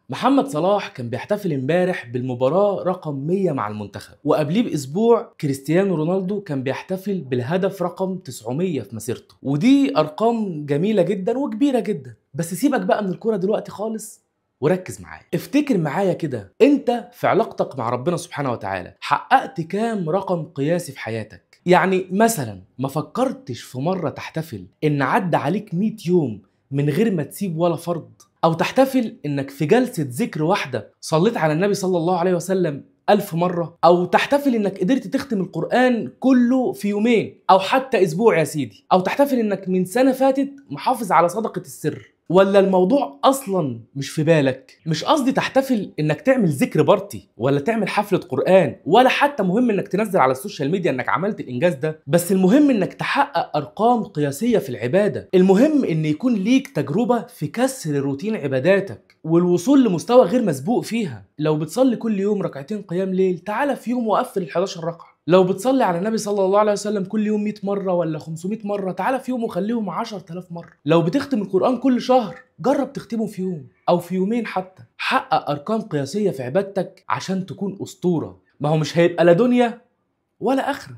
محمد صلاح كان بيحتفل امبارح بالمباراة رقم 100 مع المنتخب، وقبليه بأسبوع كريستيانو رونالدو كان بيحتفل بالهدف رقم 900 في مسيرته، ودي أرقام جميلة جدا وكبيرة جدا. بس سيبك بقى من الكورة دلوقتي خالص وركز معايا. افتكر معايا كده، انت في علاقتك مع ربنا سبحانه وتعالى حققت كام رقم قياسي في حياتك؟ يعني مثلا ما فكرتش في مرة تحتفل ان عدى عليك 100 يوم من غير ما تسيب ولا فرض؟ او تحتفل انك في جلسة ذكر واحدة صليت على النبي صلى الله عليه وسلم 1000 مرة؟ او تحتفل انك قدرت تختم القرآن كله في يومين او حتى اسبوع يا سيدي؟ او تحتفل انك من سنة فاتت محافظ على صدقة السر؟ ولا الموضوع اصلا مش في بالك؟ مش قصدي تحتفل انك تعمل ذكر بارتي ولا تعمل حفلة قرآن، ولا حتى مهم انك تنزل على السوشيال ميديا انك عملت الانجاز ده، بس المهم انك تحقق ارقام قياسية في العبادة. المهم ان يكون ليك تجربة في كسر روتين عباداتك والوصول لمستوى غير مسبوق فيها. لو بتصلي كل يوم ركعتين قيام ليل، تعالى في يوم وقفل ال 11 ركعة. لو بتصلي على النبي صلى الله عليه وسلم كل يوم 100 مرة ولا 500 مرة، تعالى في يوم وخليهم 10000 مرة. لو بتختم القرآن كل شهر، جرب تختمه في يوم أو في يومين حتى. حقق أرقام قياسية في عبادتك عشان تكون أسطورة. ما هو مش هيبقى لا دنيا ولا آخرة.